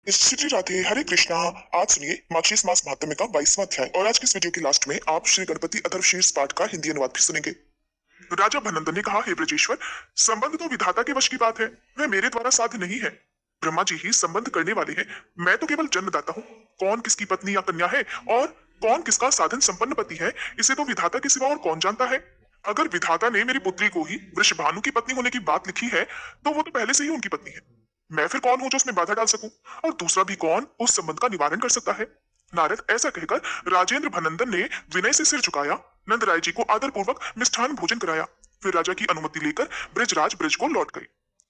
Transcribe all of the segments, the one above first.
श्री राधे हरे कृष्णा। आज सुनिए मार्गशीर्ष मास महात्म्य का 22वां अध्याय और आज की इस वीडियो के लास्ट में आप श्री गणपति अथर्वशीर्ष पाठ का हिंदी अनुवाद भी सुनेंगे। राजा भनंदन ने कहा, हे ब्रजेश्वर, संबंध तो विधाता के वश की बात है, वह मेरे द्वारा साध्य नहीं है। ब्रह्मा जी ही संबंध करने वाले हैं, मैं तो केवल जन्मदाता हूँ। कौन किसकी पत्नी या कन्या है और कौन किसका साधन संपन्न पति है, इसे तो विधाता के सिवा और कौन जानता है। अगर विधाता ने मेरी पुत्री को ही वृषभानु की पत्नी होने की बात लिखी है, तो वो तो पहले से ही उनकी पत्नी है। मैं फिर कौन हूं जो उसमें बाधा डाल सकूं, और दूसरा भी कौन उस संबंध का निवारण कर सकता है। नारद ऐसा कहकर राजेंद्र भनंदन ने विनय से सिर झुकाया, नंदराय जी को आदर पूर्वक मिष्ठान भोजन कराया। फिर राजा की अनुमति लेकर ब्रजराज ब्रज को लौट गए।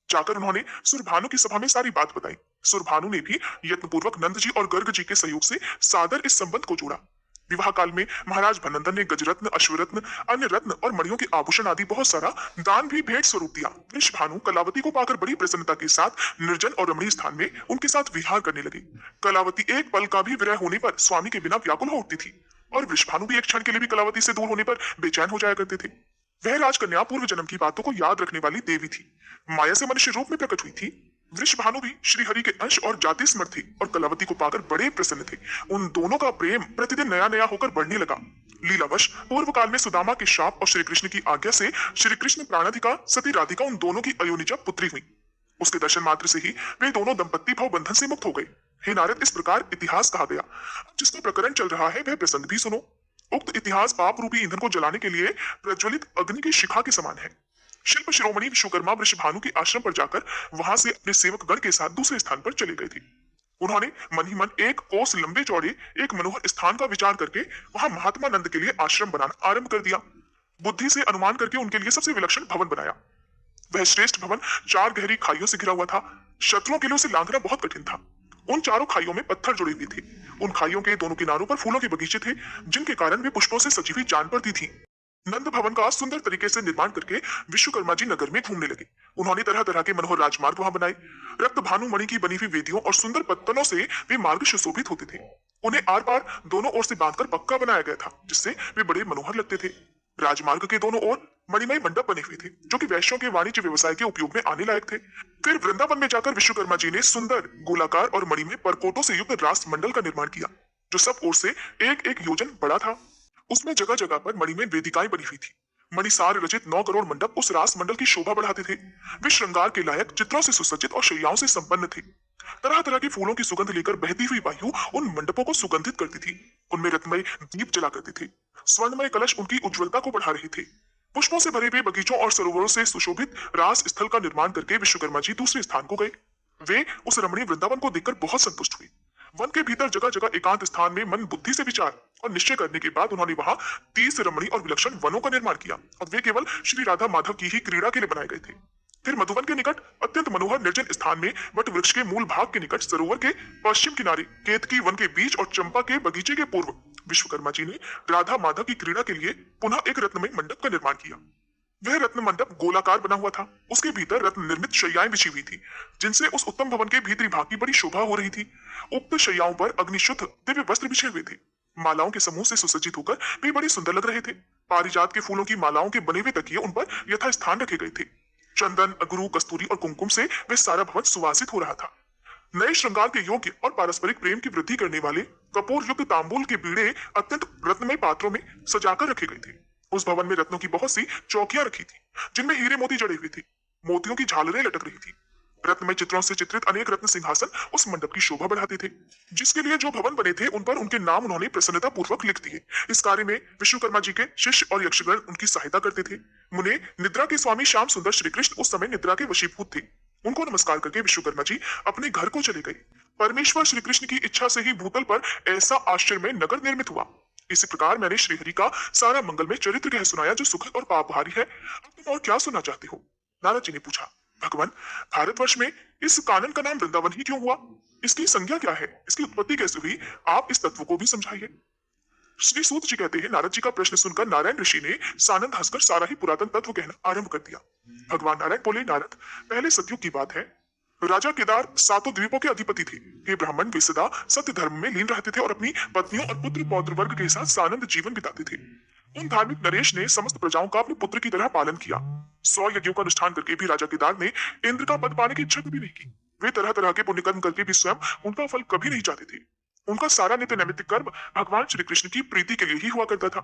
जाकर उन्होंने सुरभानु की सभा में सारी बात बताई। सुरभानु ने भी यत्नपूर्वक नंद जी और गर्ग जी के सहयोग से सादर इस संबंध को जोड़ा। विवाह काल में महाराज भनंदन ने गजरत्न, अश्वरत्न, अन्य रत्न और मणियों के आभूषण आदि बहुत सारा दान भी भेंट स्वरूप दिया। वृषभानु कलावती को पाकर बड़ी प्रसन्नता के साथ निर्जन और रमणीय स्थान में उनके साथ विहार करने लगी। कलावती एक पल का भी विरह होने पर स्वामी के बिना व्याकुल हो उठती थी, और वृषभानु भी एक क्षण के लिए भी कलावती से दूर होने पर बेचैन हो जाया करते थे। वह राजकन्या पूर्व जन्म की बातों को याद रखने वाली देवी थी, माया से मनुष्य रूप में प्रकट हुई थी। वृषभानु भी श्रीहरि के अंश और जाति स्मृत थी और कलावती को पाकर बड़े प्रसन्न थे। उन दोनों का प्रेम प्रतिदिन नया नया होकर बढ़ने लगा। लीलावश पूर्व काल में सुदामा के शाप और श्री कृष्ण की आज्ञा से श्री कृष्ण प्राणाधिका सती राधिका उन दोनों की अयोनिजा पुत्री हुई। उसके दर्शन मात्र से ही वे दोनों दंपत्ति भाव बंधन से मुक्त हो गए। हे नारद, इस प्रकार इतिहास कहा गया। जिसका प्रकरण चल रहा है वह प्रसंग भी सुनो। उक्त इतिहास पाप रूपी ईंधन को जलाने के लिए प्रज्वलित अग्नि की शिखा के समान है। शिल्प शिरोमणि विश्वकर्मा वृषभानु के आश्रम पर जाकर वहां से अपने सेवक गण के साथ दूसरे स्थान पर चले गए थे। उन्होंने मन ही मन एक कोस लंबे चौड़े एक मनोहर स्थान का विचार करके वहां महात्मा नंद के लिए आश्रम बनाना आरंभ कर दिया। बुद्धि से अनुमान करके उनके लिए सबसे विलक्षण भवन बनाया। वह श्रेष्ठ भवन 4 गहरी खाइयों से घिरा हुआ था। शत्रुओं के लिए उसे लांघना बहुत कठिन था। उन चारों खाइयों में पत्थर जुड़े हुए थे। उन खाइयों के दोनों किनारों पर फूलों के बगीचे थे, जिनके कारण वे पुष्पों से सजी हुई जान पड़ती थी। नंद भवन का सुंदर तरीके से निर्माण करके विश्वकर्मा जी नगर में घूमने लगे। उन्होंने तरह तरह के मनोहर राजमार्ग वहां बनाए। रक्त भानु मणि की बनी हुई वेदियों और सुंदर पत्तनों से वे मार्ग सुशोभित होते थे। उन्हें आर पार दोनों ओर से बांधकर पक्का बनाया गया था, जिससे वे बड़े मनोहर लगते थे। राजमार्ग के दोनों ओर मणिमय मंडप बने हुए थे, जो कि वैश्यों के वाणिज्य व्यवसाय के उपयोग में आने लायक थे। फिर वृंदावन में जाकर विश्वकर्मा जी ने सुंदर गोलाकार और मणिमय परकोटों से युक्त रास मंडल का निर्माण किया, जो सब ओर से एक एक योजन बड़ा था। उसमें जगह जगह पर मणिमय वेदिकाएं बनी हुई थी। मणिसार रचित 9 करोड़ मंडप उस रास मंडल की शोभा बढ़ाते थे। वे श्रृंगार के लायक चित्रों से सुसज्जित और शैयाओं से संपन्न थे। तरह तरह के फूलों की सुगंध लेकर बहती हुई वायु उन मंडपों को सुगंधित करती थी। उनमें रत्नमय दीप जला करते थे। स्वर्णमय कलश उनकी उज्ज्वलता को बढ़ा रहे थे। पुष्पों से भरे हुए बगीचों और सरोवरों से सुशोभित रास स्थल का निर्माण करके विश्वकर्मा जी दूसरे स्थान को गए। वे उस रमणीय वृंदावन को देखकर बहुत संतुष्ट हुए। वन के भीतर जगह जगह एकांत स्थान में मन बुद्धि से विचार और निश्चय करने के बाद उन्होंने वहां 30 रमणीय और विलक्षण वनों का निर्माण किया, और वे केवल श्री राधा माधव की ही क्रीड़ा के लिए बनाए गए थे। फिर मधुवन के निकट अत्यंत मनोहर निर्जन स्थान में वट वृक्ष के मूल भाग के निकट सरोवर के पश्चिम किनारे केतकी वन के बीच और चंपा के बगीचे के पूर्व विश्वकर्मा जी ने राधा माधव की क्रीड़ा के लिए पुनः एक रत्नमय मंडप का निर्माण किया। वह रत्न मंडप गोलाकार बना हुआ था। उसके भीतर रत्न निर्मित शैयाएं बिछी हुई थी, जिनसे उस उत्तम भवन के भीतरी भाग की बड़ी शोभा हो रही थी। उक्त शैयाओं पर अग्निशुद्ध दिव्य वस्त्र बिछे हुए थे। मालाओं के समूह से सुसज्जित होकर वे बड़े सुंदर लग रहे थे। पारिजात के फूलों की मालाओं के बने हुए तकिए उन पर यथा स्थान रखे गए थे। चंदन, अगरू, कस्तूरी और कुमकुम से वह सारा भवन सुवासित हो रहा था। नए श्रृंगार के योग्य और पारस्परिक प्रेम की वृद्धि करने वाले कपूर युक्त तांबूल के बीड़े अत्यंत रत्नमय पात्रों में सजाकर रखे गए थे। उस भवन में रत्नों की बहुत सी चौकियां रखी थी, जिनमें हीरे मोती जड़े हुए थे। मोतियों की झालरें लटक रही थी। रत्नमय चित्रों से चित्रित अनेक रत्न सिंहासन उस मंडप की शोभा बढ़ाते थे। जिसके लिए जो भवन बने थे उन पर उनके नाम उन्होंने प्रसन्नता पूर्वक लिख दिए। इस कार्य में विश्वकर्मा जी के शिष्य और यक्षगण उनकी सहायता करते थे। मुने निद्रा के स्वामी श्याम सुंदर श्री कृष्ण उस समय निद्रा के वशीभूत थे। उनको नमस्कार करके विश्वकर्मा जी अपने घर को चले गए। परमेश्वर श्री कृष्ण की इच्छा से ही भूतल पर ऐसा आश्चर्यमय नगर निर्मित हुआ। इसी प्रकार मैंने श्रीहरि का सारा मंगलमय चरित्र कह सुनाया, जो सुखद और पापहारी है। अब तुम और क्या सुनना चाहते हो? नारद जी ने पूछा, भगवान, भारतवर्ष में इस कानन का नाम वृंदावन ही क्यों हुआ? इसकी संज्ञा क्या है? इसकी उत्पत्ति कैसे हुई? आप इस तत्व को भी समझाइए। श्री सूत जी कहते हैं, नारद जी का प्रश्न सुनकर नारायण ऋषि ने सानंद हंसकर सारा ही पुरातन तत्व कहना आरंभ कर दिया। भगवान नारायण बोले, नारद, पहले सतयुग की बात है। राजा केदार 7 द्वीपों के अधिपति थे। ये ब्राह्मण वे सदा सत्य धर्म में लीन रहते थे और अपनी पत्नियों और पुत्र पौत्र वर्ग के साथ सानंद जीवन बिताते थे। उन धार्मिक नरेश ने समस्त प्रजाओं का अपने पुत्र की तरह पालन किया। 100 यज्ञों का अनुष्ठान करके भी राजा केदार ने इंद्र का पद पाने की इच्छा कभी नहीं की। वे तरह तरह के पुण्य कर्म करके भी स्वयं उनका फल कभी नहीं चाहते थे। उनका सारा नित्य नैमित्तिक कर्म भगवान श्री कृष्ण की प्रीति के लिए ही हुआ करता था।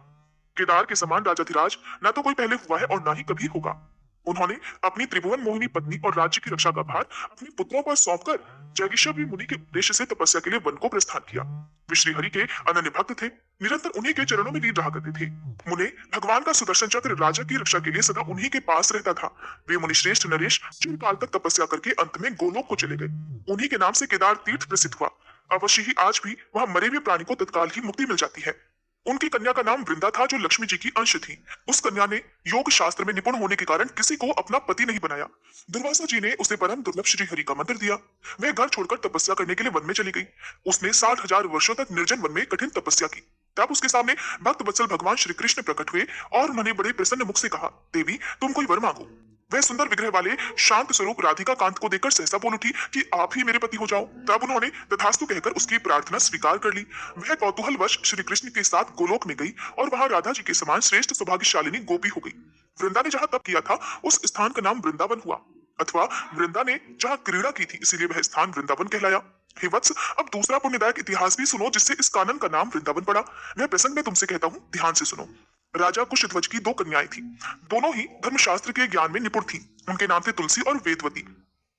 केदार के समान राजाधिराज न तो कोई पहले हुआ है और न ही कभी होगा। उन्होंने अपनी त्रिभुवन मोहिनी पत्नी और राज्य की रक्षा का भार अपने पुत्रों पर सौंपकर जैगिषव्य मुनि के उद्देश्य से तपस्या के लिए वन को प्रस्थान किया। वे श्रीहरि के अनन्य भक्त थे, निरंतर उन्हीं के चरणों में लीन रहा करते थे। मुने भगवान का सुदर्शन चक्र राजा की रक्षा के लिए सदा उन्हीं के पास रहता था। वे मुनिश्रेष्ठ नरेश चिरकाल तक तपस्या करके अंत में गोलोक को चले गए। उन्हीं के नाम से केदार तीर्थ प्रसिद्ध हुआ। अवश्य ही आज भी वहां मरे हुए प्राणी को तत्काल ही मुक्ति मिल जाती है। उनकी कन्या का नाम वृंदा था, जो लक्ष्मी जी की अंश थी। उस कन्या ने योग शास्त्र में निपुण होने के कारण किसी को अपना पति नहीं बनाया। दुर्वासा जी ने उसे परम दुर्लभ श्री हरि का मंत्र दिया। वह घर छोड़कर तपस्या करने के लिए वन में चली गई। उसने 60,000 वर्षों तक निर्जन वन में कठिन तपस्या की। तब उसके सामने भक्त वत्सल भगवान श्री कृष्ण प्रकट हुए और उन्होंने बड़े प्रसन्न मुख से कहा, देवी तुम कोई वर मांगो। वह सुंदर विग्रह वाले शांत स्वरूप राधिका कांत को देखकर सहसा बोल उठी कि आप ही मेरे पति हो जाओ। तब उन्होंने तथास्तु कहकर उसकी प्रार्थना स्वीकार कर ली। वह कौतूहलवश श्री कृष्ण के साथ गोलोक में गई और वहां राधा जी के समान श्रेष्ठ सौभाग्यशालिनी गोपी हो गई। वृंदा ने जहां तप किया था उस स्थान का नाम वृंदावन हुआ, अथवा वृंदा ने जहां क्रीड़ा की थी इसीलिए वह स्थान वृंदावन कहलाया। हे वत्स, अब दूसरा पुण्यदायक इतिहास भी सुनो जिससे इस कानन का नाम वृंदावन पड़ा। वह प्रसंग मैं तुमसे कहता हूँ, ध्यान से सुनो। राजा कुशध्वज की 2 कन्याएं थीं। दोनों ही धर्मशास्त्र के ज्ञान में निपुण थीं। उनके नाम थे तुलसी और वेदवती।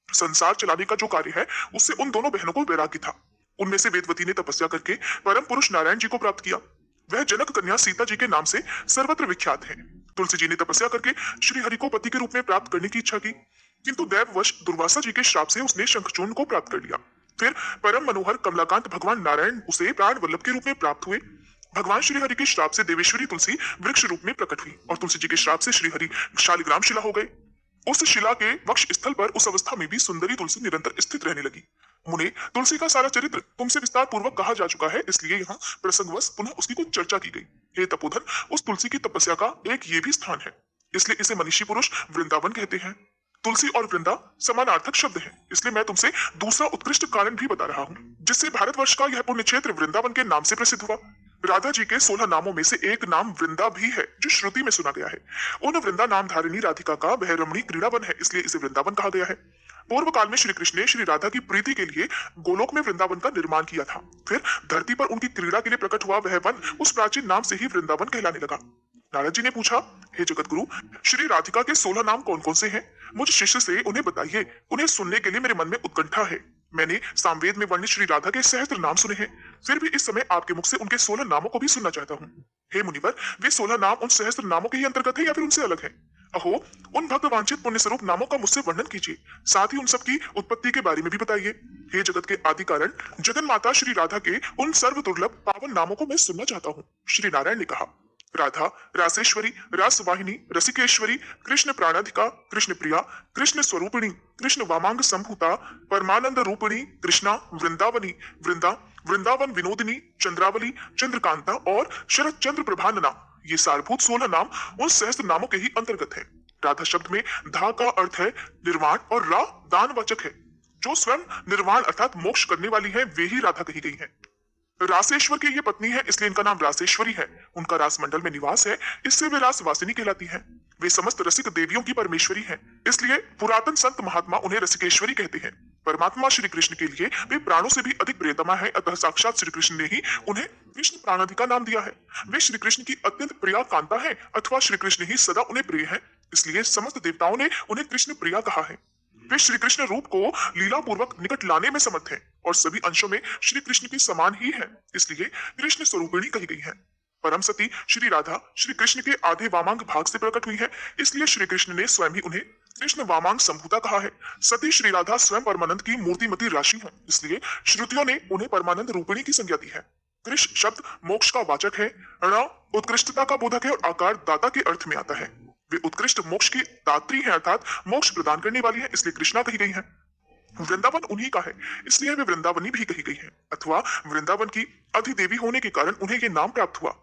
संसार चलाने का जो कार्य है उससे उन दोनों बहनों को वैराग्य था। उनमें से वेदवती ने तपस्या करके परम पुरुष नारायण जी को प्राप्त किया। वह जनक कन्या सीता जी के नाम से सर्वत्र विख्यात है। तुलसी जी ने तपस्या करके श्री हरि को पति के रूप में प्राप्त करने की इच्छा की, किंतु दैववश दुर्वासा जी के श्राप से उसने शंखचूर्ण को प्राप्त कर लिया। फिर परम मनोहर कमलाकांत भगवान नारायण उसे प्राण वल्लभ के रूप में प्राप्त हुए। भगवान श्री हरि के श्राप से देवेश्वरी तुलसी वृक्ष रूप में प्रकट हुई और तुलसी जी के श्राप से श्री हरि शालिग्राम शिला हो गए। उस शिला के वक्ष स्थल पर उस अवस्था में भी सुंदरी तुलसी निरंतर स्थित रहने लगी। मुने, तुलसी का सारा चरित्र तुमसे विस्तार पूर्वक कहा जा चुका है, इसलिए यहाँ प्रसंगवश पुनः उसकी कुछ चर्चा की गई। हे तपोधन, उस तुलसी की तपस्या का एक ये भी स्थान है, इसलिए इसे मनीषी पुरुष वृंदावन कहते हैं। तुलसी और वृंदा समानार्थक शब्द है, इसलिए मैं तुमसे दूसरा उत्कृष्ट कारण भी बता रहा हूँ जिससे भारतवर्ष का यह पुण्य क्षेत्र वृंदावन के नाम से प्रसिद्ध हुआ। राधा जी के 16 नामों में से एक नाम वृंदा भी है जो श्रुति में सुना गया है। उन वृंदा नाम धारिणी राधिका का वह रमणी क्रीड़ावन है, इसलिए इसे वृंदावन कहा गया है। पूर्व काल में श्री कृष्ण ने श्री राधा की प्रीति के लिए गोलोक में वृंदावन का निर्माण किया था। फिर धरती पर उनकी क्रीड़ा के लिए प्रकट हुआ वह वन उस प्राचीन नाम से ही वृंदावन कहलाने लगा। नारद जी ने पूछा, हे जगत गुरु, श्री राधिका के 16 नाम कौन कौन से हैं? मुझ शिष्य से उन्हें बताइए, उन्हें सुनने के लिए मेरे मन में उत्कंठा है। मैंने सामवेद में वर्णित श्री राधा के सहस्त्र नाम सुने हैं, फिर भी इस समय आपके मुख से उनके 16 नामों को भी सुनना चाहता हूँ। हे मुनिवर, वे 16 नाम उन सहस्त्र नामों के ही अंतर्गत है या फिर उनसे अलग है? अहो, उन भक्त वांछित पुण्य स्वरूप नामों का मुझसे वर्णन कीजिए, साथ ही उन सब की उत्पत्ति के बारे में भी बताइए। हे जगत के आदि कारण जगन माता श्री राधा के उन सर्व दुर्लभ पावन नामों को मैं सुनना चाहता हूँ। श्री नारायण ने कहा, राधा, रासेश्वरी, रासवाहिनी, रसिकेश्वरी, कृष्ण प्राणाधिका, कृष्ण प्रिया, कृष्ण स्वरूपिणी, कृष्ण वामांग संभूता, परमानंद रूपिणी, कृष्णा, वृंदावनी, वृंदा, वृंदावन विनोदिनी, चंद्रावली, चंद्रकांता और शरद चंद्र प्रभानना, ये सारभूत 16 नाम उन सहस्त्र नामों के ही अंतर्गत है। राधा शब्द में धा का अर्थ है निर्वाण और रा दानवाचक है। जो स्वयं निर्वाण अर्थात मोक्ष करने वाली है वे ही राधा कही गई है। रासेश्वर की ये पत्नी है, इसलिए इनका नाम रासेश्वरी है। उनका रास मंडल में निवास है, इससे वे रासवासिनी कहलाती हैं। वे समस्त रसिक देवियों की परमेश्वरी हैं, इसलिए पुरातन संत महात्मा उन्हें रसिकेश्वरी कहते हैं। परमात्मा श्री कृष्ण के लिए वे प्राणों से भी अधिक प्रियतमा है, अतः साक्षात श्री कृष्ण ने ही उन्हें कृष्ण प्राणाधिका नाम दिया है। वे श्री कृष्ण की अत्यंत प्रिया कांता है, अथवा श्री कृष्ण ही सदा उन्हें प्रिय है, इसलिए समस्त देवताओं ने उन्हें कृष्ण प्रिया कहा है। वे श्री कृष्ण रूप को लीला पूर्वक निकट लाने में समर्थ हैं और सभी अंशों में श्री कृष्ण के समान ही है, इसलिए कृष्ण स्वरूपिणी कही गई है। परम सती श्री राधा श्री कृष्ण के आधे वामांग भाग से प्रकट हुई है, इसलिए श्री कृष्ण ने स्वयं ही उन्हें कृष्ण वामांग संभूता कहा है। सती श्री राधा स्वयं परमानंद की मूर्तिमती राशि है, इसलिए श्रुतियों ने उन्हें परमानंद रूपिणी की संज्ञा दी है। कृष्ण शब्द मोक्ष का वाचक है, ण उत्कृष्टता का बोधक है और आकार दाता के अर्थ में आता है। वे उत्कृष्ट मोक्ष की दात्री हैं, अर्थात मोक्ष प्रदान करने वाली है, इसलिए कृष्णा कही गई है। वृंदावन उन्हीं का है, इसलिए वे वृंदावनी भी कही गई है, अथवा वृंदावन की अधिदेवी होने के कारण उन्हें ये नाम प्राप्त हुआ।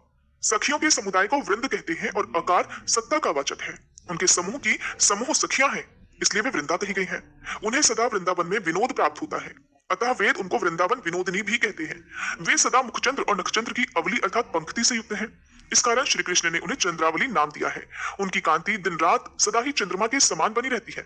सखियों के समुदाय को वृंद कहते हैं और आकार सत्ता का वाचक है। उनके समूह की समूह सखियां हैं, इसलिए वे वृंदा कही गई हैं। उन्हें सदा वृंदावन में विनोद प्राप्त होता है, अतः वेद उनको वृंदावन विनोदिनी भी कहते हैं। वे सदा मुखचंद्र और नखचंद्र की अवली अर्थात पंक्ति से युक्त हैं, इस कारण श्री कृष्ण ने उन्हें चंद्रावली नाम दिया है। उनकी कांति दिन रात सदा ही चंद्रमा के समान बनी रहती है,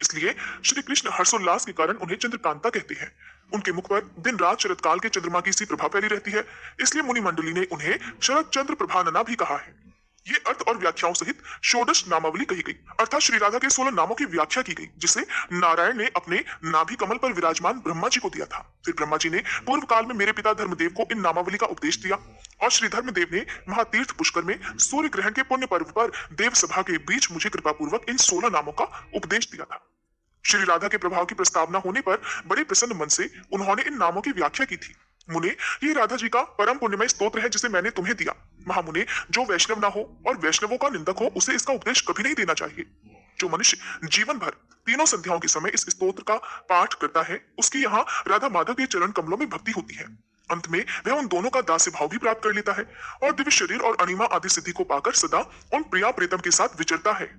इसलिए श्री कृष्ण हर्षोल्लास के कारण उन्हें चंद्रकांता कहते हैं। उनके मुख पर दिन रात शरद काल के चंद्रमा की सी प्रभा फैली रहती है, इसलिए मुनि मंडली ने उन्हें शरद चंद्र प्रभानना भी कहा है। ये अर्थ और व्याख्याओं सहित षोडश नामावली कही गई, अर्थात श्री राधा के 16 नामों की व्याख्या की गई, जिसे नारायण ने अपने नाभि कमल पर विराजमान ब्रह्मा जी को दिया था। फिर ब्रह्मा जी ने पूर्व काल में मेरे पिता धर्मदेव को इन नामावली का उपदेश दिया और श्री धर्मदेव ने महातीर्थ पुष्कर में सूर्य ग्रहण के पुण्य पर्व पर देव सभा के बीच मुझे कृपा पूर्वक इन 16 नामों का उपदेश दिया था। श्री राधा के प्रभाव की प्रस्तावना होने पर बड़े प्रसन्न मन से उन्होंने इन नामों की व्याख्या की थी। मुने, ये राधा जी का परम पुण्यमय स्तोत्र है जिसे मैंने तुम्हें दिया। महामुने, जो वैष्णव ना हो और वैष्णवों का निंदक हो उसे इसका उपदेश कभी नहीं देना चाहिए। जो मनुष्य जीवन भर तीनों संध्याओं के समय इस स्तोत्र का पाठ करता है, उसकी यहाँ राधा माधव के चरण कमलों में भक्ति होती है। अंत में वह उन दोनों का दास्य भाव भी प्राप्त कर लेता है और दिव्य शरीर और अणिमा आदि सिद्धि को पाकर सदा उन प्रिया प्रीतम के साथ विचरता है।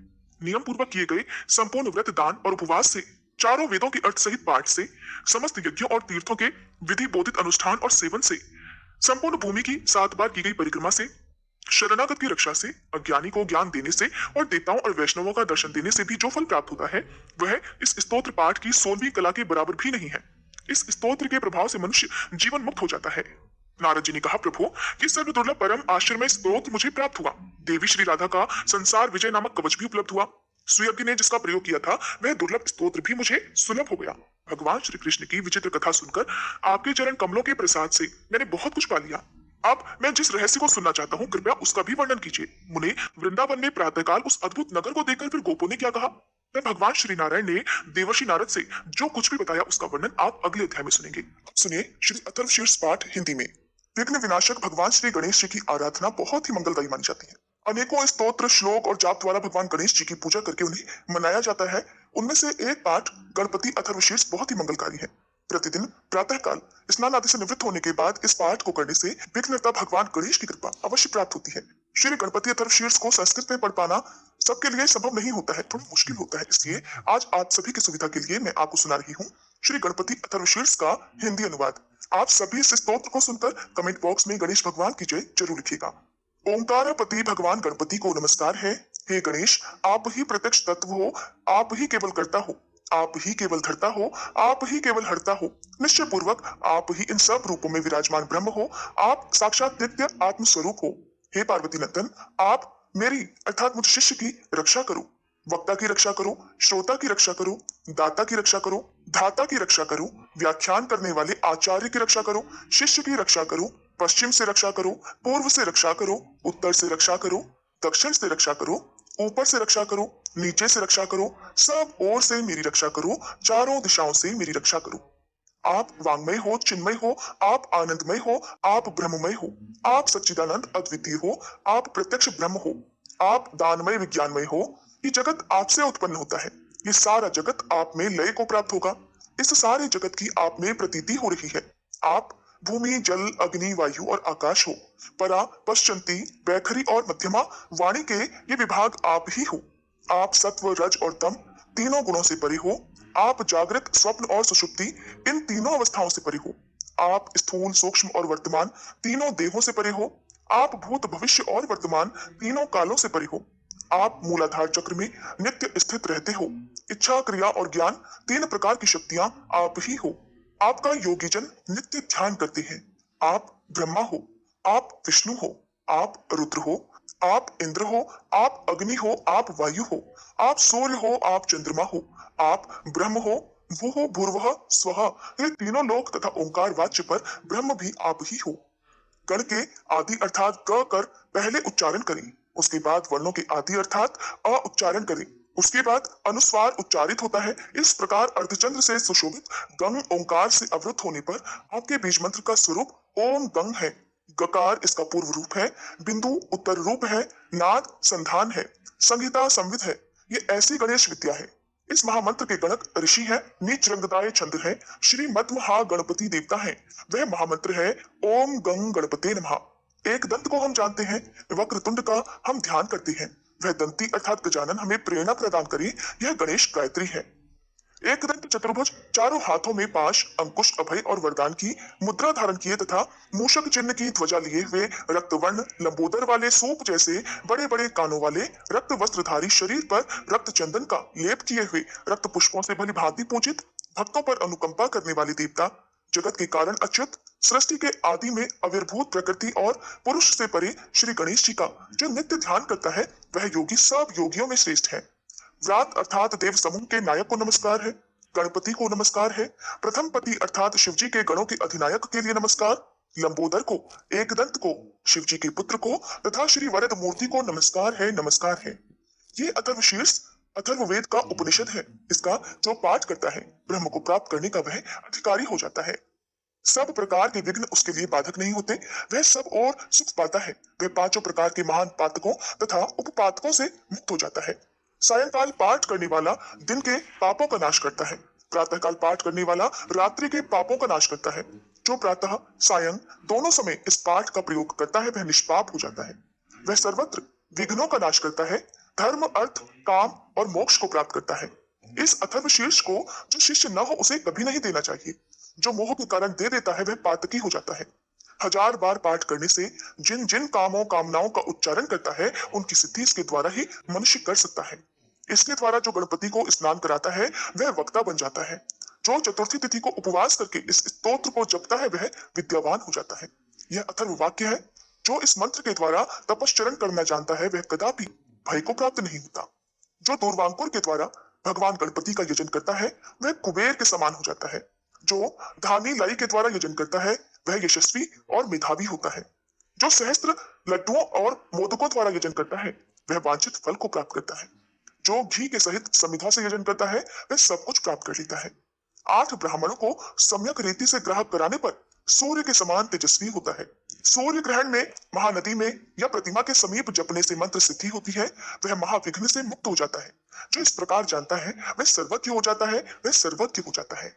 नियम पूर्वक किए गए संपूर्ण व्रत, दान और उपवास से, चारों वेदों के अर्थ सहित पाठ से, समस्त यज्ञों और तीर्थों के विधि बोधित अनुष्ठान और सेवन से, संपूर्ण भूमि की 7 बार की गई परिक्रमा से, शरणागत की रक्षा से, अज्ञानी को ज्ञान देने से और देवताओं और वैष्णवों का दर्शन देने से भी जो फल प्राप्त होता है, वह इस स्तोत्र पाठ की 16वीं कला के बराबर भी नहीं है। इस स्तोत्र के प्रभाव से मनुष्य जीवन मुक्त हो जाता है। नारद जी ने कहा, प्रभु, कि सर्व दुर्लभ परम आश्चर्यमय स्तोत्र मुझे प्राप्त हुआ। देवी श्री राधा का संसार विजय नामक कवच भी उपलब्ध हुआ। सुयज्ञ ने जिसका प्रयोग किया था वह दुर्लभ स्तोत्र भी मुझे सुलभ हो गया। भगवान श्री कृष्ण की विचित्र कथा सुनकर आपके चरण कमलों के प्रसाद से मैंने बहुत कुछ पा लिया। अब मैं जिस रहस्य को सुनना चाहता हूँ, कृपया उसका भी वर्णन कीजिए। मुने, वृंदावन में प्रातःकाल उस अद्भुत नगर को देखकर फिर गोपों ने क्या कहा? मैं भगवान श्री नारायण ने देवर्षि नारद से जो कुछ भी बताया उसका वर्णन आप अगले अध्याय में सुनेंगे। अब सुनिए श्री अथर्वशीर्ष पाठ हिंदी में। विघ्न विनाशक भगवान श्री गणेश जी की आराधना बहुत ही मंगलदायी मानी जाती है। अनेकों स्तोत्र, श्लोक और जाप द्वारा भगवान गणेश जी की पूजा करके उन्हें मनाया जाता है। उनमें से एक पाठ गणपति अथर्वशीर्ष बहुत ही मंगलकारी है। प्रतिदिन प्रातःकाल स्नान आदि से निवृत्त होने के बाद इस पाठ को करने से विघ्नहर्ता भगवान गणेश की कृपा अवश्य प्राप्त होती है। श्री गणपति अथर्वशीर्ष को संस्कृत में पढ़ पाना सबके लिए संभव नहीं होता है, थोड़ा मुश्किल होता है। इसलिए आज आप सभी की सुविधा के लिए मैं आपको सुना रही हूँ श्री गणपति अथर्वशीर्ष का हिंदी अनुवाद। आप सभी इस स्तोत्र को सुनकर कमेंट बॉक्स में गणेश भगवान की जय जरूर लिखिएगा। ओंकारपति भगवान गणपति को नमस्कार है। हे गणेश, आप ही प्रत्यक्ष तत्व हो, आप ही केवल करता हो, आप ही केवल धरता हो, आप ही केवल हरता हो। निश्चय पूर्वक आप ही इन सब रूपों में विराजमान ब्रह्म हो, आप साक्षात नित्य आत्म स्वरूप हो। हे पार्वती नंदन, आप मेरी अर्थात मुझ शिष्य की रक्षा करो, वक्ता की रक्षा करो, श्रोता की रक्षा करो, दाता की रक्षा करो, धाता की रक्षा करो, व्याख्यान करने वाले आचार्य की रक्षा करो, शिष्य की रक्षा करो, पश्चिम से रक्षा करो, पूर्व से रक्षा करो, उत्तर से रक्षा करो, दक्षिण से रक्षा करो, ऊपर से रक्षा करो, नीचे से रक्षा करो, सब ओर से मेरी रक्षा करो, चारों दिशाओं से मेरी रक्षा करो। आप वांगमय हो, चिन्मय हो, आप आनंदमय हो, आप ब्रह्ममय हो, आप सच्चिदानंद अद्वितीय हो, आप प्रत्यक्ष ब्रह्म हो, आप दानमय विज्ञानमय हो। ये जगत आपसे उत्पन्न होता है, ये सारा जगत आप में लय को प्राप्त होगा। इस सारे जगत की आप में प्रतीति हो रही है। आप भूमि, जल, अग्नि, वायु और आकाश हो। परा, पश्चंती, वैखरी और मध्यमा वाणी के ये विभाग आप ही हो। आप सत्व, रज और तम तीनों गुणों से परे हो। आप जागृत, स्वप्न और सुषुप्ति इन तीनों अवस्थाओं से परे हो। आप स्थूल, सूक्ष्म और वर्तमान तीनों देहों से परे हो। आप भूत, भविष्य और वर्तमान तीनों कालों से परे हो। आप मूलाधार चक्र में नित्य स्थित रहते हो। इच्छा, क्रिया और ज्ञान तीन प्रकार की शक्तियां आप ही हो। आपका योगी जन नित्य ध्यान करते हैं। आप ब्रह्मा हो, आप विष्णु हो, आप रुद्र हो, आप इंद्र हो, आप अग्नि हो, आप वायु हो, आप सूर्य हो, आप चंद्रमा हो, आप ब्रह्म हो, वो हो भूर्वः स्वः। ये तीनों लोक तथा ओंकार वाच्य पर ब्रह्म भी आप ही हो। गण के आदि अर्थात क कर पहले उच्चारण करें, उसके बाद वर्णों के आदि अर्थात अ उच्चारण करें, उसके बाद अनुस्वार उच्चारित होता है। इस प्रकार अर्धचंद्र से सुशोभित गंग ओंकार से अवरुद्ध होने पर आपके बीज मंत्र का स्वरूप ओम गंग है। गकार इसका पूर्व रूप है, बिंदु उत्तर रूप है, नाद संधान है, संहिता संविद है। ये ऐसी गणेश विद्या है। इस महामंत्र के गणक ऋषि है, नीच रंगदाय चंद्र है, श्री मद महा गणपति देवता है। वह महामंत्र है ओम गंग गणपते नमः। एक दंत को हम जानते हैं, वक्रतुंड का हम ध्यान करते हैं। वह दंती अर्थात गजानन हमें प्रेरणा प्रदान करे, यह गणेश गायत्री है। एकदंत चतुर्भुज चारों हाथों में पाश, अंकुश, अभय और वरदान की मुद्रा धारण किए तथा मूषक चिन्ह की ध्वजा लिए हुए रक्तवर्ण लंबोदर वाले सूप जैसे बड़े बड़े कानों वाले रक्त वस्त्रधारी शरीर पर रक्त चंदन का लेप किए हुए रक्त पुष्पों से भली भांति पूजित भक्तों पर अनुकंपा करने वाले देवता, जगत के कारण अच्युत, सृष्टि के आदि में अविर्भूत प्रकृति और पुरुष से परे श्री गणेश जी का जो नित्य ध्यान करता है वह योगी सब योगियों में श्रेष्ठ है। व्रात अर्थात देव समूह के नायक को नमस्कार है, गणपति को नमस्कार है, प्रथम पति अर्थात शिव जी के गणों के अधिनायक के लिए नमस्कार, लंबोदर को, एकदंत को, शिव जी के पुत्र को तथा श्री वरद मूर्ति को नमस्कार है, नमस्कार है। ये अथर्वशीर्ष अथर्ववेद का उपनिषद है। इसका जो पाठ करता है ब्रह्म को प्राप्त करने का वह अधिकारी हो जाता है। सब प्रकार के विघ्न उसके लिए बाधक नहीं होते, वह सब और सुख पाता है। वह पांचों प्रकार के महान पातकों तथा उपपातकों से मुक्त हो जाता है। सायंकाल पाठ करने वाला दिन के पापों का नाश करता है, प्रातःकाल पाठ करने वाला रात्रि के पापों का नाश करता है। जो प्रातः सायं दोनों समय इस पाठ का प्रयोग करता है वह निष्पाप हो जाता है। वह सर्वत्र विघ्नों का नाश करता है, धर्म, अर्थ, काम और मोक्ष को प्राप्त करता है। इस अथर्वशीर्ष को जो शिष्य न हो उसे कभी नहीं देना चाहिए। जो मोह के कारण दे देता है वह पातकी हो जाता है। 1000 बार पाठ करने से जिन जिन कामों कामनाओं का उच्चारण करता है उनकी सिद्धि इसके द्वारा ही मनुष्य कर सकता है। इसके द्वारा जो गणपति को स्नान कराता है वह वक्ता बन जाता है। जो चतुर्थी तिथि को उपवास करके इस स्तोत्र को जपता है वह विद्यावान हो जाता है। यह अथर्व वाक्य है। जो इस मंत्र के द्वारा तपश्चरण करना जानता है वह कदापि भय को प्राप्त नहीं होता। जो दूर्वांकुर के द्वारा भगवान गणपति का यजन करता है वह कुबेर के समान हो जाता है। जो धानी लाई के द्वारा यजन करता है वह यशस्वी और मेधावी होता है। जो सहस्त्र लड्डुओं और मोदकों द्वारा यजन करता है वह वांछित फल को प्राप्त करता है। जो घी के सहित समिधा से यजन करता है वह सब कुछ प्राप्त कर लेता है। 8 ब्राह्मणों को सम्यक रीति से ग्राहक कराने पर सूर्य के समान तेजस्वी होता है। सूर्य ग्रहण में, महानदी में या प्रतिमा के समीप जपने से मंत्र सिद्धि होती है, वह महाविघ्न से मुक्त हो जाता है। जो इस प्रकार जानता है वह सर्वज्ञ हो जाता है, वह सर्वज्ञ हो जाता है।